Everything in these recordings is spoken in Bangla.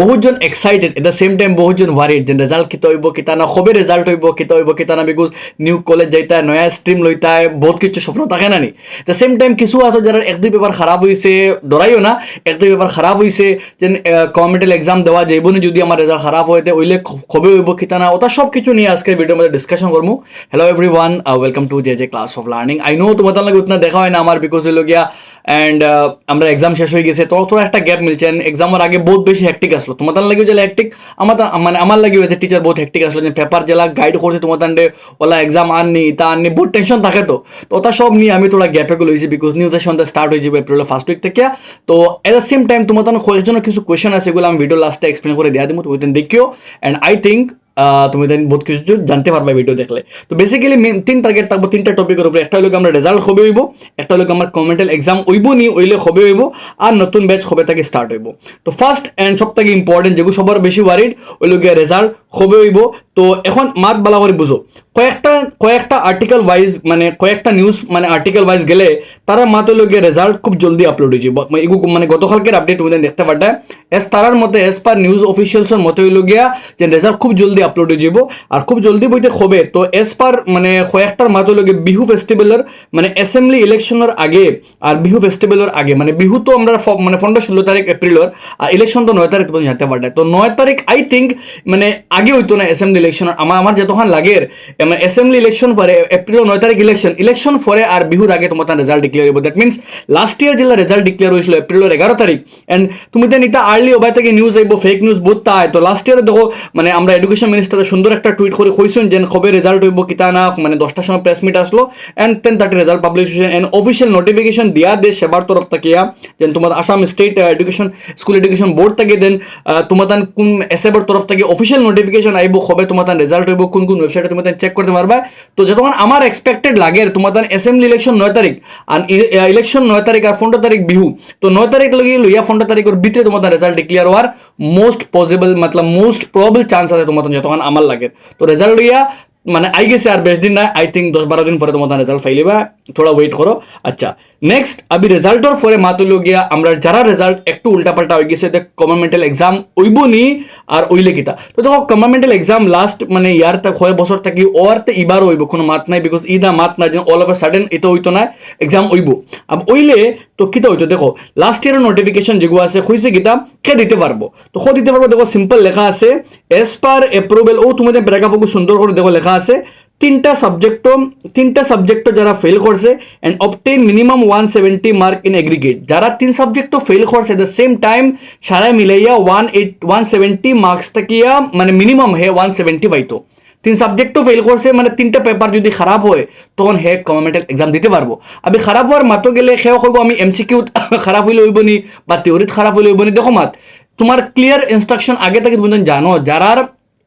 বহুতজন excited at the same time বহুতজন ওয়ারিড যে রেজাল্ট কিতা হইব কিতা না কবে রেজাল্ট হইব কিতা হইব কিতা না বিকজ নিউ কলেজ যাইতা নয়া স্ট্রিম লইতা বহুত কিছু স্বপ্ন থাকে না নি দ্য সেম টাইম কিছু আছে যারা এক দুই পেপার খারাপ হয়েছে ডরাইও না এক দুই পেপার খারাপ হয়েছে যে গভর্নমেন্টাল এক্সাম দেওয়া যাইব না যদি আমার রেজাল্ট খারাপ হইতে ওইলে কবে হইব কিতা না ওটা সব কিছু নিয়ে আজকের ভিডিওর মধ্যে ডিসকাশন করবো hello everyone welcome to J J class of learning I know তোমাদের লাগে উतना দেখা হয় না আমার বিকজ হইল গিয়া অ্যান্ড আমরা এক্সাম শেষ হয়ে গেছে তো থোড়া একটা গ্যাপ মিলছে এক্সামের আগে বহুত বেশি হেক্টিক আসলো তোমাদের লাগে যে হেক্টিক আমার লাগে হয়েছে টিচার বহুত হেক্টিক আসলো যে পেপার জেলা গাইড করছে তোমাদের ওলা এক্সাম আননি তা আননি বহুত টেনশন থাকে তো ওটা সব নিয়ে আমি থোড়া গ্যাপে লইছি বিকজ নিউ সেশন স্টার্ট হয়ে যাবে এপ্রিলের ফার্স্ট উইক থেকে তো এট দ্য সেম টাইম তোমাদের কয়েকজনের কিছু কোয়েশ্চেন আছে এগুলো আমি ভিডিও লাস্টে এক্সপ্লেন করে দেওয়া দিব তুমি দেখিও অ্যান্ড আই থিঙ্ক তুমি বহুত কিছু জানতে পারবে ভিডিও দেখলে তো বেসিক্যালি তিন টার্গেট থাকবো তিনটা টপিকের উপরে একটা হলো আমরা রেজাল্ট হবে হইব একটা হলো আমার গভর্নমেন্টাল এক্সাম হইব নি হইলে হবে হইব আর নতুন ব্যাচ হবে থেকে স্টার্ট হইব তো ফার্স্ট অ্যান্ড সব থেকে ইম্পর্টেন্ট যেগুলো সবার বেশি ওয়ারিড হইলো গিয়ে রেজাল্ট হবে হইব তো এখন মাত বালা করে বুঝো কয়েকটা আর্টিকেল ওয়াইজ মানে কয়েকটা নিউজ মানে আর্টিকেল ওয়াইজ গেলে তারা মাত হইলো গিয়ে রেজাল্ট খুব জলদি আপলোড হয়ে যাব এগুলো মানে গতকালকের আপডেট তুমি দেখতে পারটা তারার মতে এস পার নিউজ অফিসিয়ালসের মতে হইলো গিয়া যে রেজাল্ট খুব জলদি আপলোড হয়ে যাব আর খুব জলদি বইতে হবে তো এস পার মানে কয়েকটার মাত হইলো গিয়ে বিহু ফেস্টিভ্যালের মানে অ্যাসেম্বলি ইলেকশনের আগে আর বিহু ফেস্টিভ্যালের আগে মানে বিহু তো আমরা মানে 15-16 তারিখ এপ্রিলের আর ইলেকশন তো 9 তারিখ তুমি জানতে পারটা তো 9 তারিখ আই থিঙ্ক মানে আগে হইতো না অ্যাসেম্বলি ইলেকশন আমার যতক্ষণ লাগে মানে অ্যাসেম্বলি ইলেকশন পরে এপ্রিল 9 তারিখ ইলেকশন পরে আর বিহুর আগে তোমার রেজাল্ট ডিক্লেয়ার হইব দ্যাট মিনস লাস্ট ইয়ার যেটা রেজাল্ট ডিক্লেয়ার হয়েছিল এপ্রিলের 11 তারিখ এন্ড তুমি দেন এটা আর্লি ওবাই থেকে নিউজ আইব ফেক নিউজ বহুত তাই তো লাস্ট ইয়ারে দেখো মানে আমরা এডুকেশন মিনিস্টার সুন্দর একটা টুইট করে কইছেন যে কবে রেজাল্ট হইব কিতা না মানে 10টার সময় প্রেস মিট আসলো and 10:30 result publication and official notification দিয়া দেশ সেবার তরফ থেকে যেন তোমার Assam state education school education board থেকে দেন তোমার কোন এসএবের তরফ থেকে অফিশিয়াল নোটিফিকেশন আইব কবে তোমার রেজাল্ট হইব কোন কোন ওয়েবসাইটে তুমি চেক করতে পারবা তো যতক্ষণ আমার এক্সপেক্টেড লাগে তোমার অ্যাসেম্বলি ইলেকশন 9 তারিখ আর ইলেকশন 9 তারিখ আর 15 তারিখ বিহু তো 9 তারিখ লগে লইয়া 15 তারিখের ভিতরে তোমার রেজাল্ট ডিক্লেয়ার হওয়ার মোস্ট পসিবল মতলব মোস্ট প্রবাবল চান্স আছে তোমার যতক্ষণ আমার লাগে তো রেজাল্ট লইয়া মানে আই গেছে আর বেশ দিন না আই থিঙ্ক 10-12 দিন পরে তোমার রেজাল্ট ফাইলিবা থোড়া ওয়েট করো আচ্ছা নেক্সট আবি রেজাল্টের পরে মাতুল গিয়া আমরা যারা রেজাল্ট একটু উল্টাপাল্টা হয়ে গেছে গভর্নমেন্টাল এক্সাম হইব নি আর ওইলে কিতা তো দেখো গভর্নমেন্টাল এক্সাম লাস্ট মানে ইয়ার তা কয় বছর থাকি ওর তে এবার হইব কোনো মাত নাই বিকজ ইদা মাত না অল অফ এ সাডেন এটা হইতো না এক্সাম হইব আব ওইলে তো কিতা হইতো দেখো লাস্ট ইয়ারের নোটিফিকেশন যেগুলো আছে কইছে কিতা কে দিতে পারবো তো কে দিতে পারবো দেখো সিম্পল লেখা আছে এস পার অ্যাপ্রুভেল ও তুমি প্যারাগ্রাফগুলো সুন্দর করে দেখো লেখা আছে তিনটা সাবজেক্ট যারা ফেল করছে and obtain minimum 170 mark in aggregate যারা তিন সাবজেক্ট ফেল করছে দ্য সেম টাইম সারা মিলাইয়া 170 মার্কস তাকিয়া মানে মিনিমাম হে 170 পাইতো তিন সাবজেক্টও ফেল করছে মানে তিনটা পেপার যদি খারাপ হয় তখন হে গভর্নমেন্টাল এক্সাম দিতে পারবো আমি খারাপ হওয়ার মাতো গেলে সেও করবো আমি এমসিকিউ খারাপ হইলে হইব নি বা থিওরিত খারাপ হইলে হইব নি দেখো মাত তোমার ক্লিয়ার ইনস্ট্রাকশন আগে থেকে তুমি জানো যারার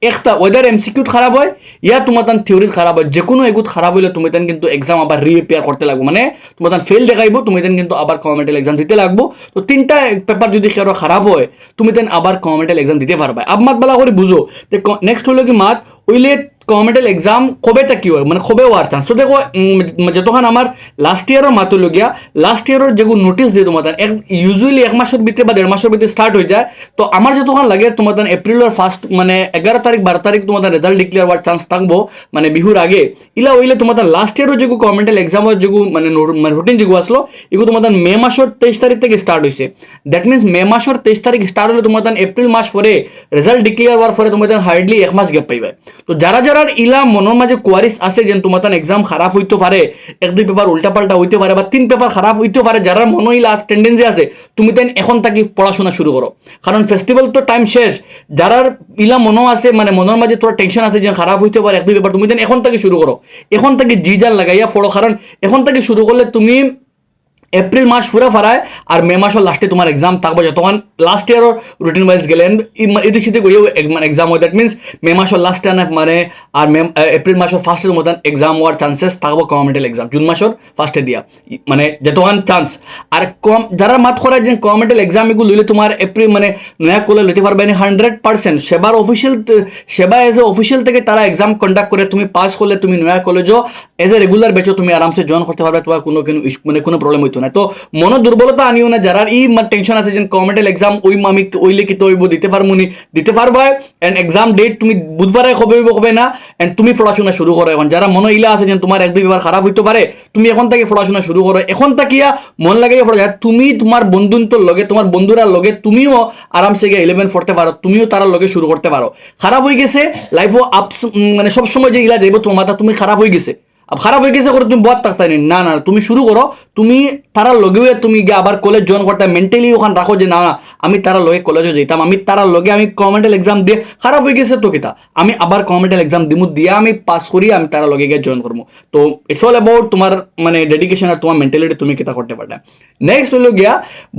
একটা ওয়েদার এমসিকিউ খারাপ হয় ইয়া তোমার থিওরি খারাপ হয় যে কোনো এগুত খারাপ হইলে তুমি কিন্তু এক্সাম আবার রিপেয়ার করতে লাগবো মানে তোমার ফেল দেখাইব তুমি কিন্তু আবার গভর্নমেন্টাল এক্সাম দিতে লাগবো তো তিনটা পেপার যদি কারো খারাপ হয় তুমি আবার গভর্নমেন্টাল এক্সাম দিতে পারবা আব মাত বেলা করে বুঝো নেক্সট হলো কি মাত ওইলে গভর্নমেন্টাল এক্সাম কবে তা কি হয় মানে কবে হওয়ার চান্স তো দেখো যতক্ষণ আমার লাস্ট ইয়ারের মাতো লগিয়া লাস্ট ইয়ারের যেগুলো নোটিস দিয়ে তোমার ইউজুয়ালি 1 মাসের ভিতরে বা 1.5 মাসের ভিতরে স্টার্ট হয়ে যায় তো আমার যতক্ষণ লাগে তোমার এপ্রিলের ফার্স্ট মানে 11 তারিখ 12 তারিখ তোমার রেজাল্ট ডিক্লেয়ার হওয়ার চান্স থাকবো মানে বিহুর আগে ইলা হইলে তোমার লাস্ট ইয়ারের যেগুলো গভর্নমেন্টাল এক্সামের যেগুলো মানে রুটিন যেগুলো আসলো এগুলো তোমার মে মাসের 23 তারিখ থেকে স্টার্ট হয়েছে দ্যাট মিনস মে মাসের 23 তারিখ স্টার্ট হলে তোমার এপ্রিল মাস পরে রেজাল্ট ডিক্লেয়ার হওয়ার পরে তোমার হার্ডলি 1 মাস গ্যাপ পাইবে তো যারা ইলা মনের মাঝে কোয়ারিস আছে যে তোমার এক্সাম খারাপ হইতে পারে এক দুই পেপার উল্টাপাল্টা হইতে পারে বা তিন পেপার খারাপ হইতে পারে যারা মনে ইলা টেন্ডেন্সি আছে তুমি এখন থাকি পড়াশোনা শুরু করো কারণ ফেস্টিভ্যাল তো টাইম শেষ যারা ইলা মনে আছে মানে মনের মাঝে তোর টেনশন আছে যে খারাপ হইতে পারে এক দুই পেপার তুমি এখন থাকি শুরু করো এখন থাকি জি জান লাগাইয়া পড়ো কারণ এখন থাকি শুরু করলে তুমি এপ্রিল মাস পুরা ফারায় আর মে মাসের লাস্টে তোমার এক্সাম থাকবে যতক্ষণ লাস্ট ইয়ারের রুটিন ওয়াইজ গেলেন এদিক সেদিক গিয়েও এক্সাম হয় দ্যাট মিনস মে মাসের লাস্টে মানে আর এপ্রিল মাসের ফার্স্টের মতন এক্সাম হওয়ার চান্সেস থাকবো গভর্নমেন্টাল এক্সাম জুন মাসের ফার্স্টে দিয়া মানে যতক্ষণ চান্স আর কম যারা মাত করায় যে গভর্নমেন্টাল এক্সাম এগুলো লইলে তোমার এপ্রিল মানে নয়া করলে লইতে পারবে 100% সেবার অফিসিয়াল সেবা এজ এ অফিসিয়াল থেকে তারা এক্সাম কন্ডাক্ট করে তুমি পাস করলে তুমি নয়া কলেজও এজ এ রেগুলার বেচো তুমি আরামসে জয়েন করতে পারবে তোমার কোনো মানে কোনো প্রবলেম হইতো হইতো না। তো মন দুর্বলতা আনিও না, যারা ই টেনশন আছে যে গভর্নমেন্টাল এক্সাম ওই আমি ওইলে কি তো হইব দিতে পারবো নি, দিতে পারবা। এন্ড এক্সাম ডেট তুমি বুধবারে হবে না। এন্ড তুমি পড়াশোনা শুরু করো এখন, যারা মনে ইলা আছে যে তোমার এক দুই পেপার খারাপ হইতে পারে, তুমি এখন থেকে পড়াশোনা শুরু করো, এখন তাকিয়া মন লাগাইয়া পড়া যায়। তুমি তোমার বন্ধুত্বর লগে, তোমার বন্ধুরার লগে তুমিও আরামসে গিয়ে 11 পড়তে পারো, তুমিও তার লগে শুরু করতে পারো। খারাপ হয়ে গেছে লাইফও আপস, মানে সবসময় যে ইলা দেব তোমার মাথা তুমি খারাপ হয়ে গেছে, খারাপ হয়ে গেছে করে তুমি বদ থাকতে না, না তুমি শুরু করো, তুমি তারা লগেও তুমি গিয়ে আবার কলেজ জয়েন করতে মেন্টালি ওখানে রাখো যে না না আমি তারা লগে কলেজে যেতাম, আমি তারা লগে আমি গভর্নমেন্টাল এক্সাম দিয়ে খারাপ হয়ে গেছে তো কিতা আমি আবার গভর্নমেন্টাল এক্সাম দিমু দিয়ে আমি পাস করি, আমি তারা লগে গিয়ে জয়েন করবো। তো ইটস অল অ্যাবাউট তোমার মানে ডেডিকেশন আর তোমার মেন্টালিটি তুমি কিতা করতে পারবে। নেক্সট হলো গিয়া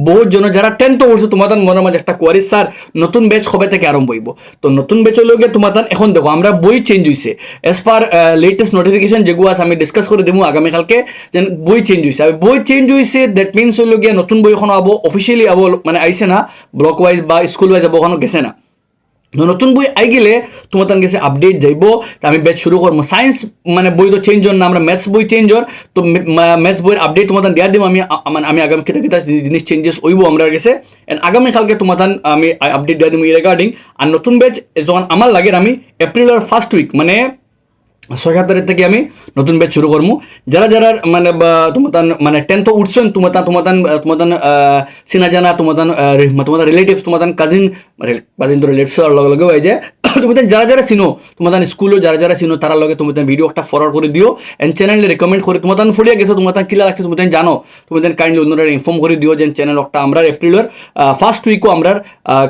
বহুত জন যারা 10th পড়ছে তোমার মনের মাঝে একটা কোয়ারি স্যার নতুন ব্যাচ কবে থেকে আরম্ভ হইব। তো নতুন ব্যাচ হলো গিয়া তোমার এখন দেখো আমরা বই চেঞ্জ হয়েছে এজ পার লেটেস্ট নোটিফিকেশন যেগুলো আছে আমি ডিসকাস করে দেবো আগামীকালকে, যে বই চেঞ্জ হয়েছে। বই চেঞ্জ হয়েছে দ্যাট মিনস হইল গিয়া নতুন বই এখন আবো অফিসিয়ালি আবো, মানে আইসে না ব্লক ওয়াইজ বা স্কুল ওয়াইজ আবো, ওখানে গেছে না। নতুন বই আই গেলে তোমার তার কাছে আপডেট যাইব, আমি ব্যাচ শুরু করবো। সায়েন্স মানে বই তো চেঞ্জ হন না, আমরা ম্যাথস বই চেঞ্জ হর, তো ম্যাথস বইয়ের আপডেট তোমার দিয়া দিব আমি। আমি আগামী কিতা কিতা জিনিস চেঞ্জেস হইব আমরা গেছে, এন্ড আগামীকালকে তোমার আমি আপডেট দিয়া দিব ই রিগার্ডিং। আর নতুন ব্যাচ যখন আমার লাগে আমি এপ্রিলের ফার্স্ট উইক মানে 6-7 তারিখ থেকে আমি নতুন ব্যাচ শুরু করবো। যারা যারা মানে তোমার মানে 10th উঠছেন তোমার চিনা জানা তোমার রিলেটিভস তোমার কাজিন তো রিলেটিভস লগে লগে হয়ে যায়। তুমি যারা যারা চিনো তোমার স্কুলও যারা যারা চিনো তার লগে তুমি ভিডিও একটা ফরওয়ার্ড করে দিও, এন্ড চ্যানেলে রেকমেন্ড করে তোমার ফলিয়া গেছে তোমার কিলা রাখছে তুমি জানো, তুমি কাইন্ডলি অন্যরা ইনফর্ম করে দিও যে চ্যানেল একটা আমরা এপ্রিলের ফার্স্ট উইকও আমরা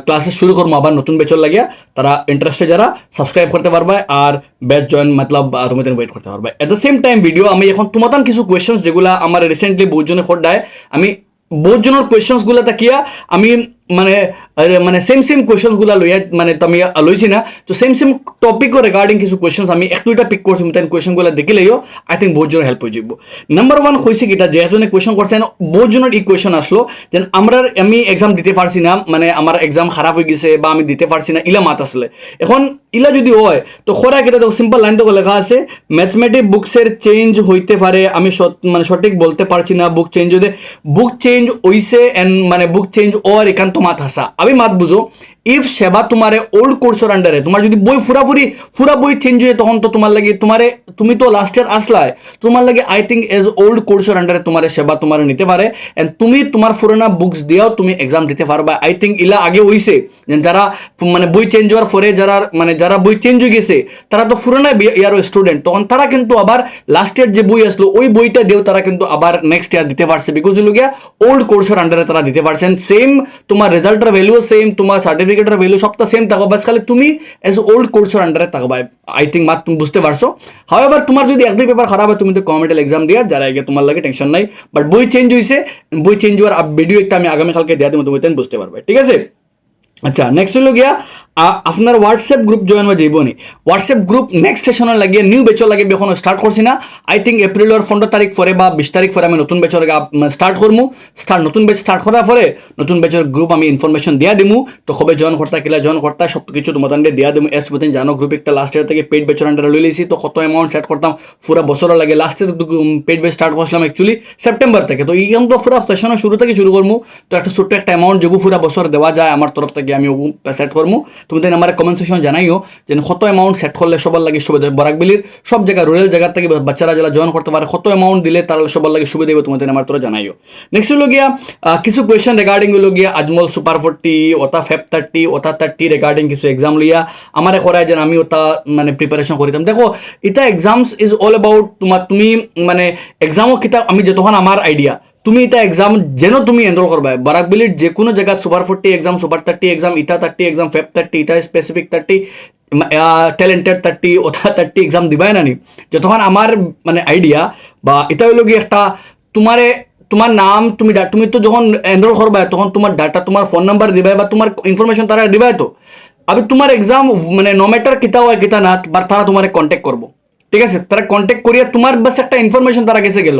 ক্লাসেস শুরু করবো আবার নতুন ব্যাচর লাগিয়া। তারা ইন্টারেস্টে যারা সাবস্ক্রাইব করতে পারবে আর ব্যাচ জয়েন মতলব তুমি ওয়েট করতে পারবে। এট দ্য সেম টাইম ভিডিও আমি এখন তোমার কিছু কোয়েশ্চেন্স যেগুলো আমার রিসেন্টলি বহুজনে খোঁড়ায়, আমি বহুজনের কোয়েশ্চেন্স গুলা তাকিয়া আমি মানে মানে সেম কোয়েশ্চেন্স গুলা লইয়া মানে আমি লইছি না, তো সেম টপিক রিগার্ডিং কিছু কোয়েশ্চেন্স আমি এক দুইটা পিক করছি, তাই কোয়েশ্চেন গুলা দেখিলেও আই থিঙ্ক বহুত জনের হেল্প হয়ে যাব। নাম্বার 1 হয়েছে কিটা যেজনে কোয়েশ্চেন করছেন বহুত জনের এই কোয়েশ্চেন আসলো যে আমি এক্সাম দিতে পারছি না, মানে আমার এক্সাম খারাপ হয়ে গেছে বা আমি দিতে পারছি না, ইলা মাত আসলে। এখন ইলা যদি হয় তো খোরা কিটা দেখো সিম্পল লাইন তো লেখা আছে ম্যাথমেটিক বুকসের চেঞ্জ হইতে পারে, আমি মানে সঠিক বলতে পারছি না। বুক চেঞ্জ যদি বুক চেঞ্জ হইছে এন্ড মানে বুক চেঞ্জ ওর একান্ত মাত হাসা আমি মাত বুঝো। ইফ সেবা তোমার ওল্ড কোর্সের আন্ডারে তোমার যদি বই পুরা বই চেঞ্জ হয়ে তখন তো তোমার লাগে তুমি তো লাস্ট ইয়ার আসলাই, তোমার লাগে আই থিঙ্ক এজ ওল্ড কোর্সের আন্ডারে তোমার সেবা তোমার নিতে পারে, এন্ড তুমি তোমার পুরোনা বুকস দিয়েও তুমি এক্সাম দিতে পারবা। আই থিঙ্ক ইলা আগে হইছে যারা মানে বই চেঞ্জ হওয়ার পরে যারা বই চেঞ্জ হয়ে গেছে তারা তো পুরোনা ইয়ার স্টুডেন্ট, তখন তারা কিন্তু আবার লাস্ট ইয়ার যে বই আসলো ওই বইটা দিয়েও তারা কিন্তু আবার নেক্সট ইয়ার দিতে পারছে, বিকজ গিয়া ওল্ড কোর্সের আন্ডারে তারা দিতে পারছেন। সেম তোমার রেজাল্টের ভ্যালু সেম, তোমার সার্টিফিকেটের ভ্যালু সবটা সেম থাকবে, বাস খালি তুমি এজ ওল্ড কোর্সের আন্ডারে থাকবা। আই থিঙ্ক মাত তুমি বুঝতে পারছো। হাওয়েভার তোমার যদি এক দুই পেপার খারাপ হয় তুমি তো গভর্নমেন্টাল এক্সাম দিয়া যারা আগে তোমার লাগে টেনশন নাই, বাট বই চেঞ্জ হয়েছে, বই চেঞ্জ হওয়ার ভিডিও একটা আমি আগামীকালকে দেওয়া দেবো, তুমি বুঝতে পারবে, ঠিক আছে। আচ্ছা নেক্সট হলো গিয়া আপনার হোয়াটসঅ্যাপ গ্রুপ জয়েন হয়ে যাইব নি। হোয়াটসঅ্যাপ গ্রুপ নেক্সট সেশনের লাগিয়ে নিউ বেচর লাগে এখন স্টার্ট করছি না, আই থিঙ্ক এপ্রিলের 15 তারিখ পরে বা 20 তারিখ পরে আমি নতুন বেচর স্টার্ট করবো। নতুন বেচ স্টার্ট করার পরে নতুন বেচর গ্রুপ আমি ইনফরমেশন দিয়া দিমু, তো কবে জয়েন করতা কিলা জয়েন করতা সব কিছু তোমাদের দিয়া দিমু। এস বতেন জানো গ্রুপ একটা লাস্ট ইয়ার থেকে পেড বেচর আন্ডারে লই লিছি, তো কত অ্যামাউন্ট সেট করতাম পুরো বছর লাগে। লাস্ট ইয়ার পেড বেচ স্টার্ট করছিলাম অ্যাকচুয়ালি সেপ্টেম্বর থেকে, তো এই তো পুরো সেশনের শুরু থেকে শুরু করবো। তো একটা ছোট্ট একটা অ্যামাউন্ট যেগুলো পুরো বছর দেওয়া যায় আমার তরফ থেকে আমি সেট করবো। তুমি তাই আমার কমেন্ট সেকশন জানাইও যে কত অ্যামাউন্ট সেট করলে সবার লাগে সুবিধা, বরাকবিলির সব জায়গায় রুরাল জায়গা থেকে বাচ্চারা যারা জয়েন করতে পারে কত অ্যামাউন্ট দিলে তারা সবার লাগে সুবিধা দেবে, তোমাদের আমার তোরা জানাইও। নেক্সট হলো গিয়া কিছু কোয়েশ্চেন রিগার্ডিং হলো গিয়া আজমল সুপার 40 ওটা ফেপ 30 ওটা 30 রিগার্ডিং কিছু এক্সাম লইয়া আমার করায় যেন আমি ওটা মানে প্রিপারেশন করিতাম। দেখো এটা এক্সামস ইজ অল অ্যাবাউট তুমি মানে এক্সামও কিতাব আমি যতক্ষণ আমার আইডিয়া তুমি এটা এক্সাম যেন তুমি এনরোল করবা বরাকবিলির যে কোনো জায়গা সুপার 40 এক্সাম সুপার 30 এক্সাম ইটা 30 এক্সাম ফেপ 30 ইটা স্পেসিফিক 30 ট্যালেন্টেড 30 ওটা 30 এক্সাম দিবাই না নি যতক্ষণ আমার মানে আইডিয়া বা এটা হইল কি একটা তোমার নাম তুমি তো যখন এনরোল করবা তখন তোমার ডাটা তোমার ফোন নাম্বার দিবাই বা তোমার ইনফরমেশন তারা দিবাই, তো আবার তোমার এক্সাম মানে নো ম্যাটার কিতা হয় কিতা না তারা তোমার কন্ট্যাক্ট করবো। ঠিক আছে, তারা কন্ট্যাক্ট করিয়া তোমার বাস একটা ইনফরমেশন তারা গেছে গেল,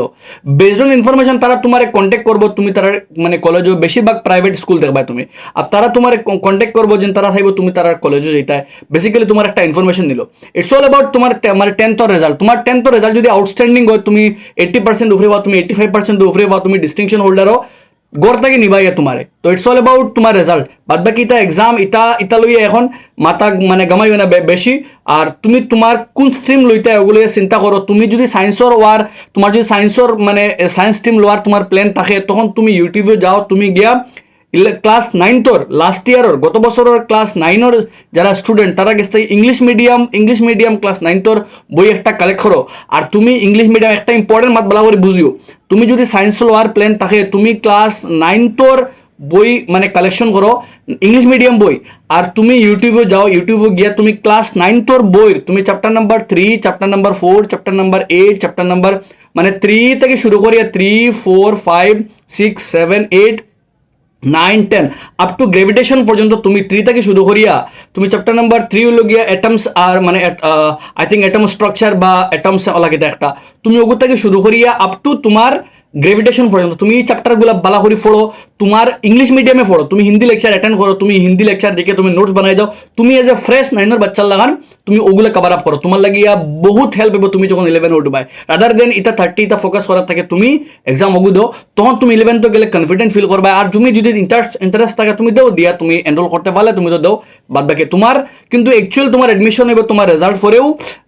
বেসড অন ইনফরমেশন তারা তোমার কন্ট্যাক্ট করবো, তুমি তারা মানে কলেজও বেশিরভাগ প্রাইভেট স্কুল দেখবা তুমি, আর তারা তোমার কন্ট্যাক্ট করবো যে তারা চাইব তুমি তার কলেজে যেটায় বেসিক্যালি তোমার একটা ইনফরমেশন নিল। ইটস অল অ্যাবাউট তোমার মানে টেন্থর রেজাল্ট, তোমার টেন্থর রেজাল্ট যদি আউটস্ট্যান্ডিং হয়, তুমি 80% উপরে বা তুমি 85% উপরে বা তুমি ডিস্টিংশন হোল্ডারও গড় থেকে নিবাইয়া তোমারে, তো ইটস অল অ্যাবাউট তোমার রেজাল্ট। বাদ বাকি ইটা এক্সাম ইটা লইয়া এখন মাথা মানে গামাইও না বেশি, আর তুমি তোমার কোন স্ট্রিম লইতে ওগুলো চিন্তা করো। তুমি যদি সায়েন্সর ওয়ার, তোমার যদি সায়েন্সর মানে সায়েন্স স্ট্রিম লোয়ার তোমার প্ল্যান থাকে, তখন তুমি ইউটিউবে যাও, তুমি গিয়া ক্লাস 9 লাস্ট ইয়ারের গত বছরের ক্লাস 9 যারা স্টুডেন্ট তারা গেছে ইংলিশ মিডিয়াম ক্লাস 9 বই একটা কালেক্ট করো। আর তুমি ইংলিশ মিডিয়াম একটা ইম্পর্টেন্ট মাত বলা করে বুঝিও, তুমি যদি সায়েন্স লোয়ার প্ল্যান থাকে, তুমি ক্লাস 9 বই মানে কালেকশন করো ইংলিশ মিডিয়াম বই, আর তুমি ইউটিউবে যাও, ইউটিউবে গিয়া তুমি ক্লাস 9 বইয়ের তুমি chapter number 3, chapter number 4, chapter number 8, chapter number মানে 3 থেকে শুরু করিয়া 3, 4, 5, 6, 7, 8, 9, 10 আপ টু গ্রেভিটেশন পর্যন্ত তুমি 3 থেকে শুরু করিয়া তুমি চ্যাপ্টার নাম্বার 3 হলো গিয়া অ্যাটমস আর মানে আই থিঙ্ক অ্যাটম স্ট্রাকচার বা অ্যাটমস লাগে একটা, তুমি ওগুলো থেকে শুরু করিয়া আপ টু তোমার গ্রেভিটেশন পর্যন্ত তুমি এই চ্যাপ্টারগুলো বালা করে পড়ো। তোমার ইংলিশ মিডিয়ামে পড়ো, তুমি হিন্দি লেকচার অ্যাটেন্ড করো, তুমি হিন্দি লেকচার দেখে তুমি নোটস বানাই যাও, তুমি এজ এ ফ্রেশ 9 বাচ্চার লাগান তুমি ওগুলো কভার আপ করো, তোমার লাগিয়া বহুত হেল্প হবে তুমি যখন 11 উঠবাই। রাদার দেন ইটা 30 ইটা ফোকাস করার থাকে তুমি এক্সাম ওগু দাও, তখন তুমি 11 তো গেলে কনফিডেন্ট ফিল করবা। আর তুমি যদি ইন্টারেস্ট থাকে তুমি দাও দিয়া, তুমি এনরোল করতে পারলে তুমি তো দাও, বাদ বাকি তোমার কিন্তু অ্যাকচুয়াল তোমার এডমিশন হবে তোমার রেজাল্ট পরেও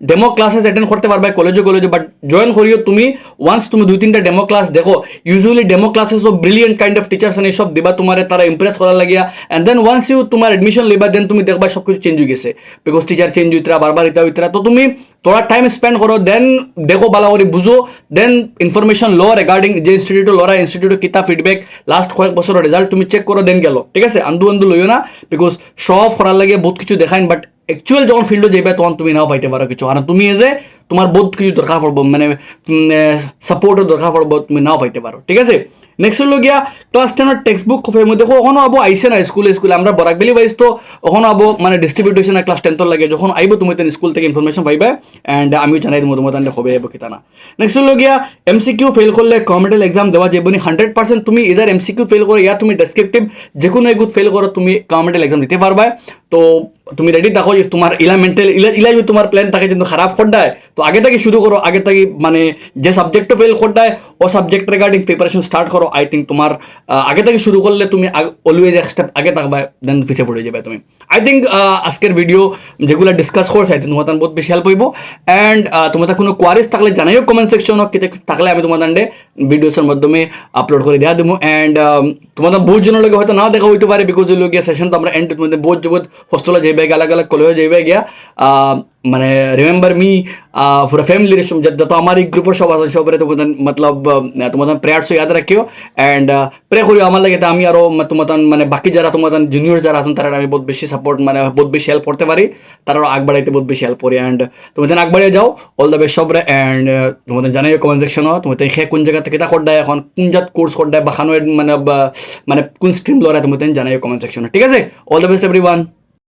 ডেমো ক্লাসেস অ্যাটেন্ড করতে পারবে কলেজে, বাট জয়েন করিও তুমি ওয়ান্স তুমি 2-3টা ডেমো ক্লাস দেখো। Usually demo classes of brilliant kind of teachers and সব দিবা তোমার, তারা ইমপ্রেস করার লাগিয়া, এন্ড দেন ওয়ান্স ইউ তোমার এডমিশন লিবা, দেন তুমি দেখবা সব কিছু চেঞ্জ হয়ে গেছে, বিকজ টিচার চেঞ্জ হইতরা বারবার ইতা হইতরা। তো তুমি তোরা টাইম স্পেন্ড করো, দেন দেখো বালা করে বুঝো, দেন ইনফরমেশন লো রিগার্ডিং যে ইনস্টিটিউট লরা ইনস্টিটিউট কিতা ফিডব্যাক লাস্ট কয়েক বছরের রেজাল্ট তুমি চেক করো, দেন গেল। ঠিক আছে, আন্দু লইও না, বিকজ সব করার লাগে বহুত কিছু দেখাইন, বাট অ্যাকচুয়াল যখন ফিল্ডে যাইবে তখন তুমি নাও পাইতে পারো কিছু, আর তুমি এজে তোমার বহুত কিছু দরকার পড়বো, মানে সাপোর্টের দরকার পড়বো, তুমি নাও পাইতে পারো। ঠিক আছে, নেক্সট হলো গিয়া ক্লাস 10 টেক্সট বুক দেখো ওখানে আবো আইসে না স্কুলে আমরা বরাকবেলি বাইস তো ওখানে আবো মানে ডিস্ট্রিবিউট হয়েছে না ক্লাস 10 লাগে, যখন আইবো তুমি স্কুল থেকে ইনফরমেশন পাইবে, অ্যান্ড আমিও জানাই দিব তোমার হবে আইবো কিতা না। নেক্সট হলো গিয়া এমসিকিউ ফেল করলে কম্পিটিটিভ এক্সাম দেওয়া যাবে না 100%, তুমি ইদার এমসিকিউ ফেল করো ইয়া তুমি ডেসক্রিপটিভ যে কোনো এগুত ফেল করো, তুমি কম্পিটিটিভ এক্সাম দিতে পারবা। তো তুমি রেডি থাকো যে তোমার মেন্টাল ইলাই তোমার প্ল্যান থাকে কিন্তু খারাপ করডায়, তো আগে থেকে শুরু করো, আগে থেকে মানে যে সাবজেক্টে ফেল করডায় ও সাবজেক্ট রিগার্ডিং প্রিপারেশন স্টার্ট করো। আই থিঙ্ক তোমার আগে থেকে শুরু করলে তুমি অলওয়েজ এক স্টেপ আগে থাকবা, দেন পিছিয়ে পড়ে যাবে তুমি। আই থিঙ্ক আজকের ভিডিও যেগুলো ডিসকাস করছে আই থিঙ্ক তোমার বহুত বেশি হেল্প হইব, অ্যান্ড তোমার কোনো কোয়ারিজ থাকলে জানাইও কমেন্ট সেকশন থাকলে আমি তোমার ভিডিওসের মাধ্যমে আপলোড করে দেওয়া দেবো। অ্যান্ড তোমাদের বহুত জনের লগে হয়তো নাও দেখা হইতে পারে, বিকজ গিয়া সেশন তো আমরা এন্ড মধ্যে বহুত জগৎ হোস্টেলে যাইবে আলাগ আলাগ কলেজে যাইবে গিয়া, মানে রিমেম্বার মি পুরো ফ্যামিলির যত আমার এই গ্রুপের সব আছে সবরে তোমাদের মতলব তোমাদের প্রেয়ার্স ইয়াদ রাখিও, অ্যান্ড প্রে করিও আমার লাগে আমি আরো তোমাদের মানে বাকি যারা তোমাদের জুনিয়র যারা আছেন তারা আমি বহুত বেশি সাপোর্ট মানে বহুত বেশি হেল্প করতে পারি, তারা আগবাড়াইতে বহুত বেশি হেল্প করি। অ্যান্ড তোমাদের আগবাড়িয়ে যাও, অল দ্য বেস্ট সবরে। অ্যান্ড তোমাদের জানাই কমেন্ট সেকশনও তোমাদের সে কোন জায়গা থেকে করডায় এখন কোন জাত কোর্স করডায় বা খানো মানে কোন স্ট্রিম লড়াই তোমাদের জানাই কমেন্ট সেকশনে। ঠিক আছে, অল দ্য বেস্ট এভরিওয়ান।